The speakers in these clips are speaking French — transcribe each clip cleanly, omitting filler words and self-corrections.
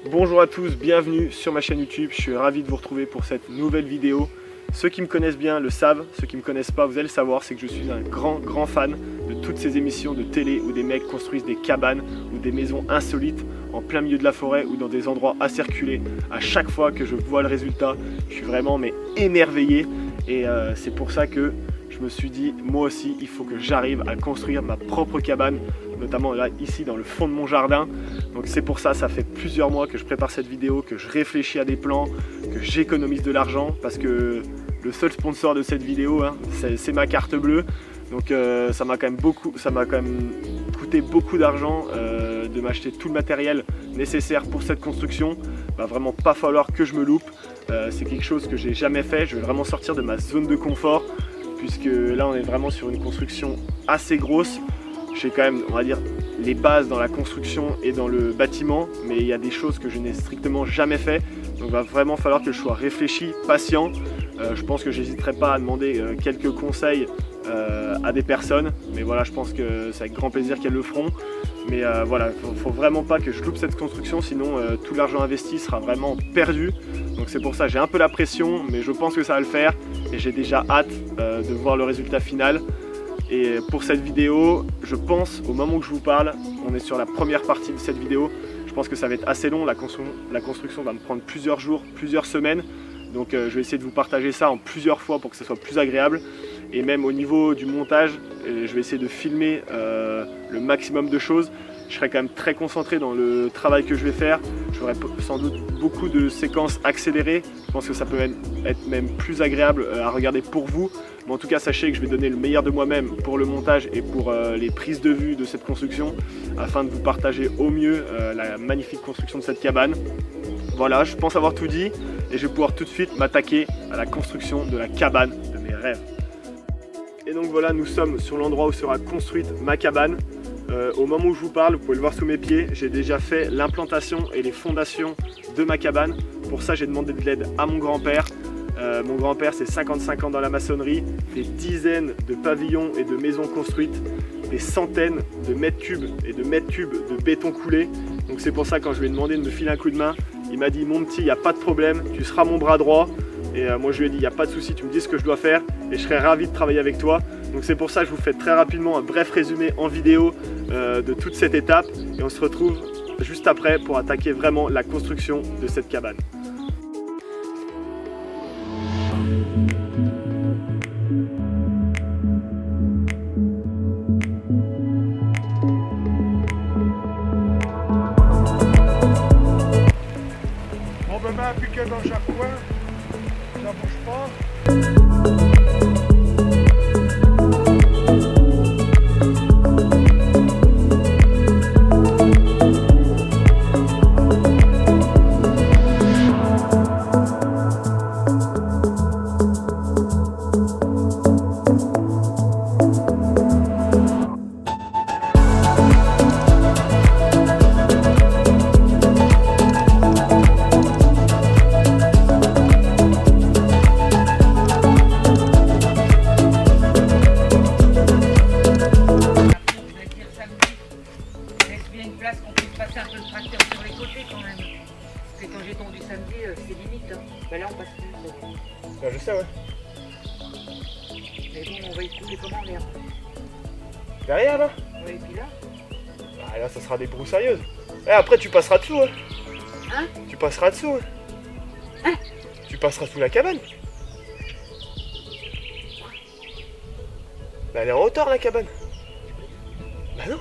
Bonjour à tous, bienvenue sur ma chaîne YouTube, je suis ravi de vous retrouver pour cette nouvelle vidéo. Ceux qui me connaissent bien le savent, ceux qui ne me connaissent pas, vous allez le savoir, c'est que je suis un grand fan de toutes ces émissions de télé où des mecs construisent des cabanes ou des maisons insolites en plein milieu de la forêt ou dans des endroits assez reculés. À chaque fois que je vois le résultat, je suis vraiment émerveillé et c'est pour ça que je me suis dit, moi aussi, il faut que j'arrive à construire ma propre cabane, notamment là, ici, dans le fond de mon jardin. Donc c'est pour ça, ça fait plusieurs mois que je prépare cette vidéo, que je réfléchis à des plans, que j'économise de l'argent, parce que le seul sponsor de cette vidéo, c'est ma carte bleue. Donc ça m'a quand même coûté beaucoup d'argent de m'acheter tout le matériel nécessaire pour cette construction. Il va vraiment pas falloir que je me loupe. C'est quelque chose que j'ai jamais fait. Je vais vraiment sortir de ma zone de confort, puisque là on est vraiment sur une construction assez grosse. J'ai quand même, on va dire, les bases dans la construction et dans le bâtiment, mais il y a des choses que je n'ai strictement jamais fait. Donc il va vraiment falloir que je sois réfléchi, patient. Je pense que j'hésiterai pas à demander quelques conseils à des personnes, mais voilà, je pense que c'est avec grand plaisir qu'elles le feront. Mais voilà, faut vraiment pas que je loupe cette construction, sinon tout l'argent investi sera vraiment perdu. Donc c'est pour ça que j'ai un peu la pression, mais je pense que ça va le faire et j'ai déjà hâte de voir le résultat final. Et pour cette vidéo, je pense, au moment où je vous parle, on est sur la première partie de cette vidéo. Je pense que ça va être assez long, la construction va me prendre plusieurs jours, plusieurs semaines. Donc je vais essayer de vous partager ça en plusieurs fois pour que ce soit plus agréable. Et même au niveau du montage, je vais essayer de filmer le maximum de choses. Je serai quand même très concentré dans le travail que je vais faire. J'aurai sans doute beaucoup de séquences accélérées. Je pense que ça peut être même plus agréable à regarder pour vous. Mais en tout cas, sachez que je vais donner le meilleur de moi-même pour le montage et pour les prises de vue de cette construction, afin de vous partager au mieux la magnifique construction de cette cabane. Voilà, je pense avoir tout dit et je vais pouvoir tout de suite m'attaquer à la construction de la cabane de mes rêves. Et donc voilà, nous sommes sur l'endroit où sera construite ma cabane. Au moment où je vous parle, vous pouvez le voir sous mes pieds, j'ai déjà fait l'implantation et les fondations de ma cabane. Pour ça, j'ai demandé de l'aide à mon grand-père. Mon grand-père, c'est 55 ans dans la maçonnerie, des dizaines de pavillons et de maisons construites, des centaines de mètres cubes et de mètres cubes de béton coulé. Donc c'est pour ça, quand je lui ai demandé de me filer un coup de main, il m'a dit: mon petit, il n'y a pas de problème, tu seras mon bras droit. Et moi je lui ai dit: il n'y a pas de souci, tu me dis ce que je dois faire et je serai ravi de travailler avec toi. Donc c'est pour ça que je vous fais très rapidement un bref résumé en vidéo de toute cette étape. Et on se retrouve juste après pour attaquer vraiment la construction de cette cabane. On peut bien appliquer dans chaque coin, ça bouge pas. Bah, je sais, ouais. Mais bon, on va y trouver comment, merde. Derrière là? Ouais, et puis là? Bah, là, ça sera des broussailleuses. Et après, tu passeras dessous, hein. Hein? Tu passeras dessous, hein. Hein? Tu passeras sous la cabane. Bah, elle est en hauteur, la cabane. Bah non.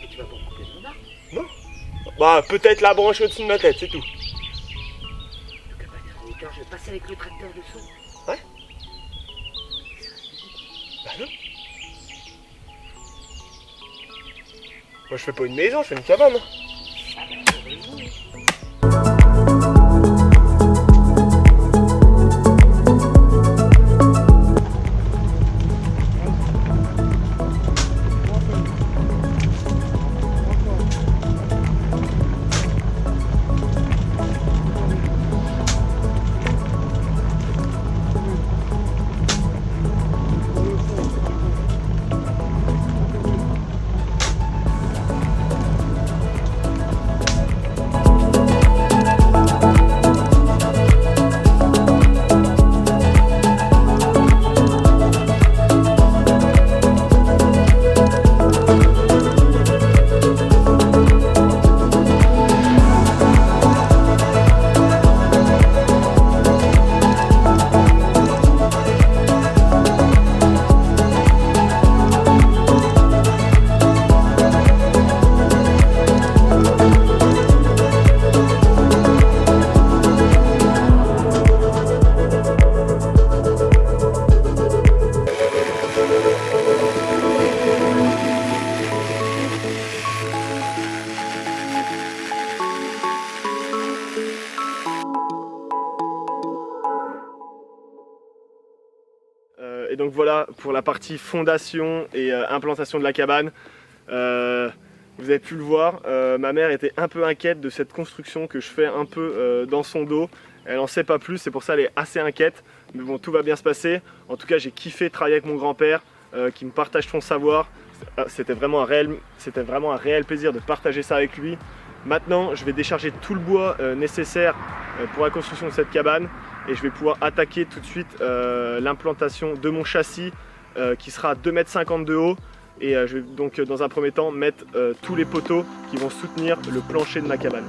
Et tu vas pas couper ton arbre? Non. Bah, peut-être la branche au-dessus de ma tête, c'est tout. La cabane est en hauteur, je vais passer avec le tracteur dessous. Ouais. Bah non. Moi, je fais pas une maison, je fais une cabane. Ah ben, heureusement. Et donc voilà pour la partie fondation et implantation de la cabane. Vous avez pu le voir, ma mère était un peu inquiète de cette construction que je fais un peu dans son dos. Elle n'en sait pas plus, c'est pour ça qu'elle est assez inquiète. Mais bon, tout va bien se passer. En tout cas, j'ai kiffé travailler avec mon grand-père qui me partage son savoir. C'était vraiment un réel plaisir de partager ça avec lui. Maintenant, je vais décharger tout le bois nécessaire pour la construction de cette cabane et je vais pouvoir attaquer tout de suite l'implantation de mon châssis qui sera 2,50 m de haut. Et je vais donc dans un premier temps mettre tous les poteaux qui vont soutenir le plancher de ma cabane.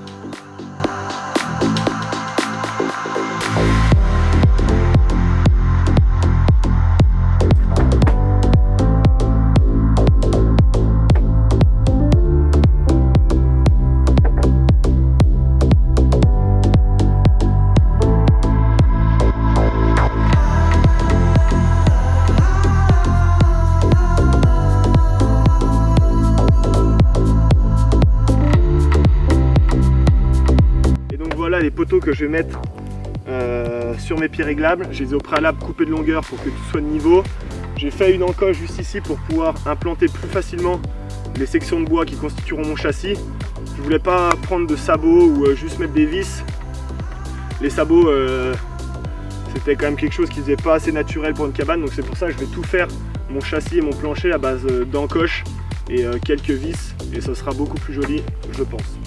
Voilà les poteaux que je vais mettre sur mes pieds réglables. Je les ai au préalable coupés de longueur pour que tout soit de niveau. J'ai fait une encoche juste ici pour pouvoir implanter plus facilement les sections de bois qui constitueront mon châssis. Je voulais pas prendre de sabots ou juste mettre des vis. Les sabots c'était quand même quelque chose qui faisait pas assez naturel pour une cabane, donc c'est pour ça que je vais tout faire mon châssis et mon plancher à base d'encoches et quelques vis, et ce sera beaucoup plus joli, je pense.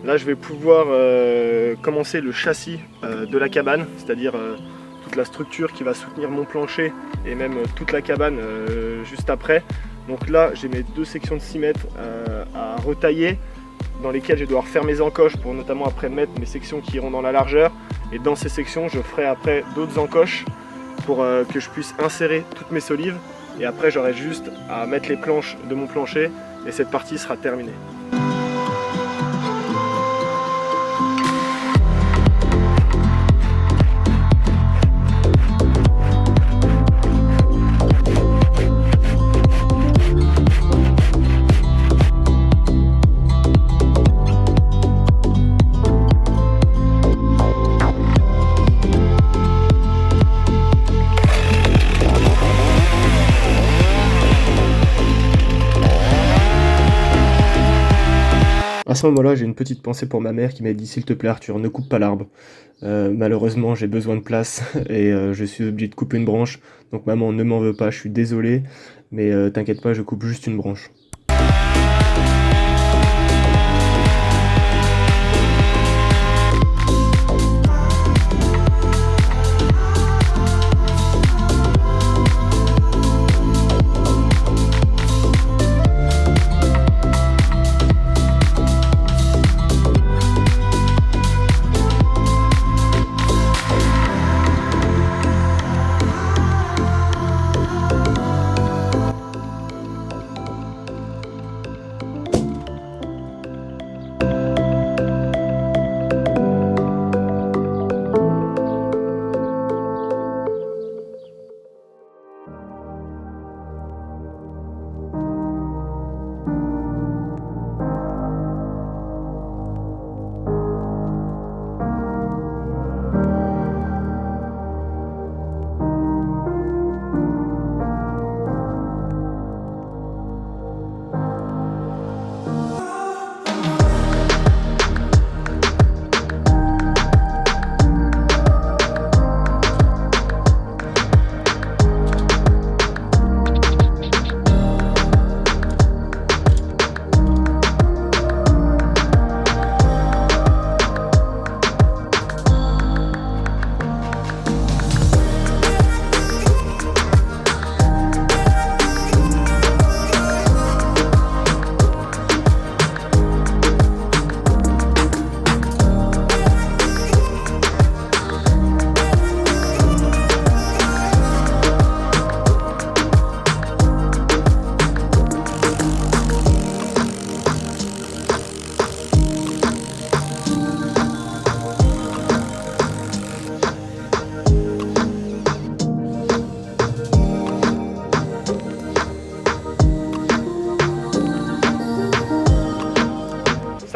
Là, je vais pouvoir commencer le châssis de la cabane, c'est-à-dire toute la structure qui va soutenir mon plancher et même toute la cabane juste après. Donc là, j'ai mes deux sections de 6 mètres à retailler, dans lesquelles je vais devoir faire mes encoches pour notamment après mettre mes sections qui iront dans la largeur. Et dans ces sections, je ferai après d'autres encoches pour que je puisse insérer toutes mes solives. Et après, j'aurai juste à mettre les planches de mon plancher et cette partie sera terminée. À ce moment-là, j'ai une petite pensée pour ma mère qui m'a dit « S'il te plaît Arthur, ne coupe pas l'arbre ». Malheureusement, j'ai besoin de place et je suis obligé de couper une branche. Donc maman, ne m'en veux pas, je suis désolé, mais t'inquiète pas, je coupe juste une branche.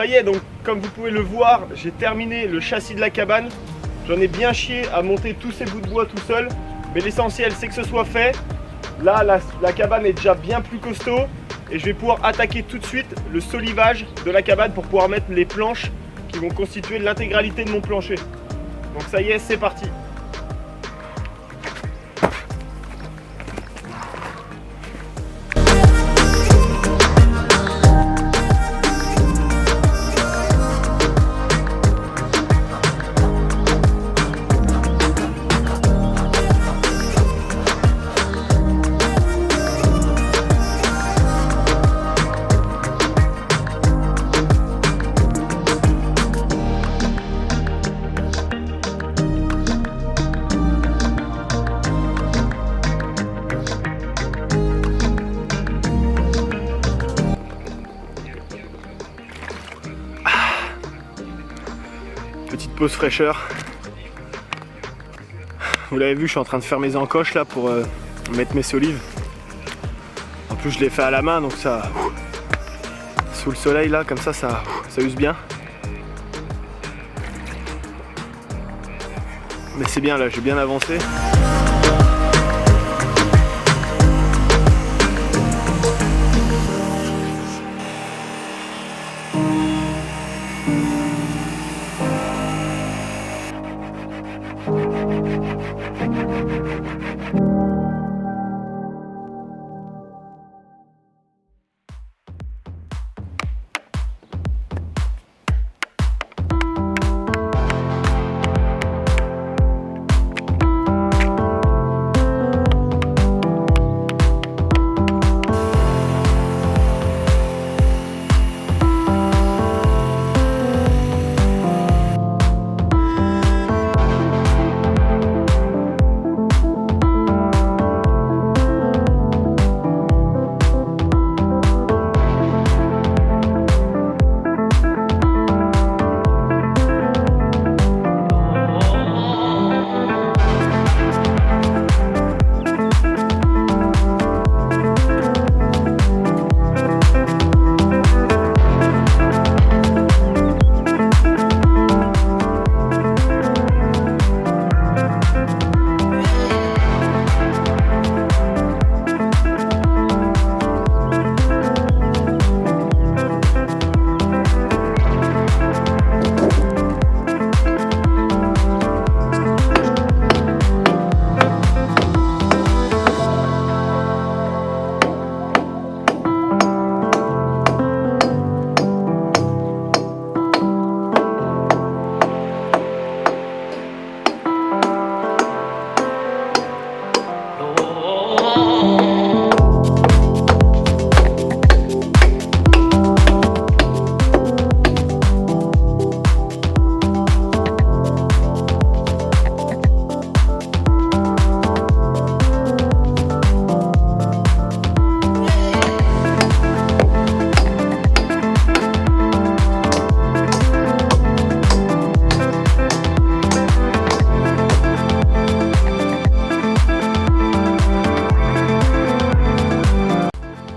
ça y est, donc comme vous pouvez le voir, j'ai terminé le châssis de la cabane. J'en ai bien chié à monter tous ces bouts de bois tout seul, mais l'essentiel c'est que ce soit fait. Là, la cabane est déjà bien plus costaud et je vais pouvoir attaquer tout de suite le solivage de la cabane pour pouvoir mettre les planches qui vont constituer l'intégralité de mon plancher. Donc ça y est, c'est parti. Petite pause fraîcheur. Vous l'avez vu, je suis en train de faire mes encoches là pour mettre mes solives. En plus je l'ai fait à la main, donc ça sous le soleil là, comme ça use bien. Mais c'est bien là, j'ai bien avancé.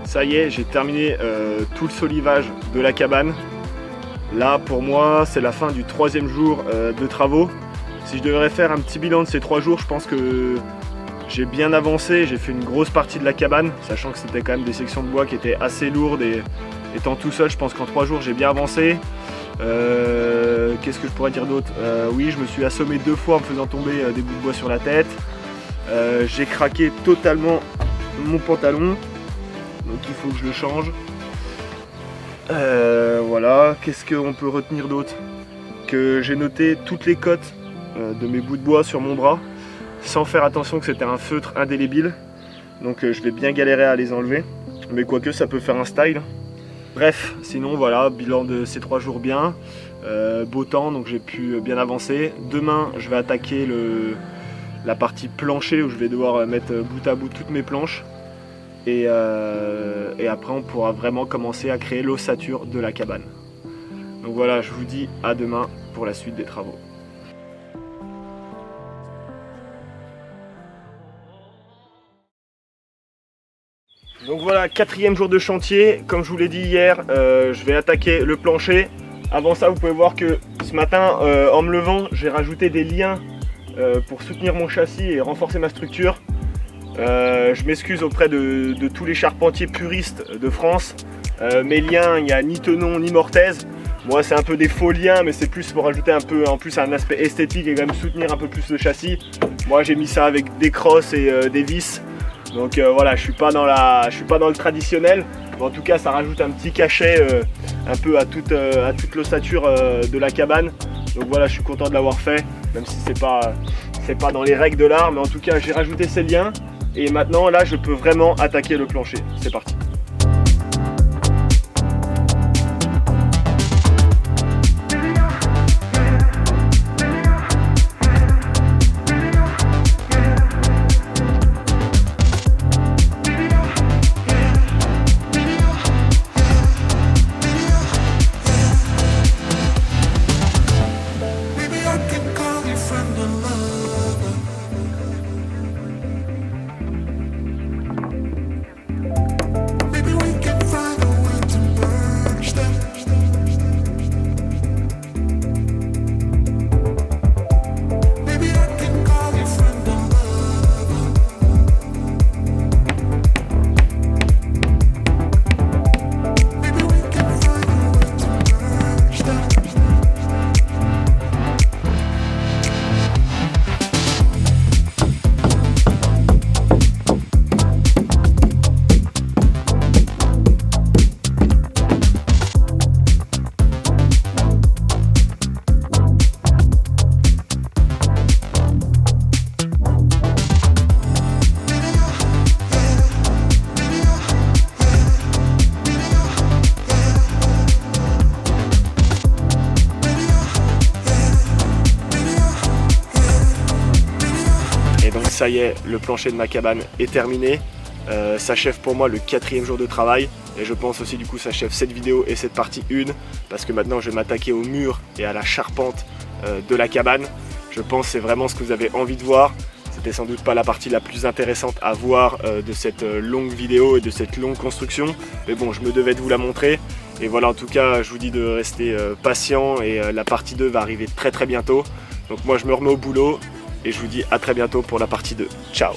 Ça y est, j'ai terminé tout le solivage de la cabane. Là, pour moi, c'est la fin du 3e jour de travaux. Si je devrais faire un petit bilan de ces 3 jours, je pense que j'ai bien avancé. J'ai fait une grosse partie de la cabane, sachant que c'était quand même des sections de bois qui étaient assez lourdes. Et étant tout seul, je pense qu'en 3 jours, j'ai bien avancé. Qu'est-ce que je pourrais dire d'autre? Oui, je me suis assommé 2 fois en me faisant tomber des bouts de bois sur la tête. J'ai craqué totalement mon pantalon. Donc il faut que je le change. Voilà, qu'est-ce qu'on peut retenir d'autre? Que j'ai noté toutes les cotes de mes bouts de bois sur mon bras, sans faire attention que c'était un feutre indélébile. Donc je vais bien galérer à les enlever. Mais quoique ça peut faire un style. Bref, sinon voilà, bilan de ces 3 jours bien. Beau temps, donc j'ai pu bien avancer. Demain, je vais attaquer la partie plancher où je vais devoir mettre bout à bout toutes mes planches. Et après on pourra vraiment commencer à créer l'ossature de la cabane. Donc voilà, je vous dis à demain pour la suite des travaux. Donc voilà, 4e jour de chantier. Comme je vous l'ai dit hier, je vais attaquer le plancher. avant ça, vous pouvez voir que ce matin, en me levant, j'ai rajouté des liens pour soutenir mon châssis et renforcer ma structure. Je m'excuse auprès de tous les charpentiers puristes de France. Mes liens, il n'y a ni tenon ni mortaise. Moi, c'est un peu des faux liens, mais c'est plus pour rajouter un peu en plus un aspect esthétique et quand même soutenir un peu plus le châssis. Moi, j'ai mis ça avec des crosses et des vis. Donc voilà, je suis pas dans le traditionnel. Mais en tout cas, ça rajoute un petit cachet un peu à toute l'ossature de la cabane. Donc voilà, je suis content de l'avoir fait, même si c'est pas dans les règles de l'art. Mais en tout cas, j'ai rajouté ces liens. Et maintenant, là, je peux vraiment attaquer le plancher. C'est parti. Ça y est, le plancher de ma cabane est terminé. S'achève pour moi le 4e jour de travail. Et je pense aussi du coup s'achève cette vidéo et cette partie 1. Parce que maintenant je vais m'attaquer au mur et à la charpente de la cabane. Je pense que c'est vraiment ce que vous avez envie de voir. C'était sans doute pas la partie la plus intéressante à voir de cette longue vidéo et de cette longue construction. Mais bon, je me devais de vous la montrer. Et voilà, en tout cas, je vous dis de rester patient. Et la partie 2 va arriver très bientôt. Donc moi je me remets au boulot. Et je vous dis à très bientôt pour la partie 2. Ciao!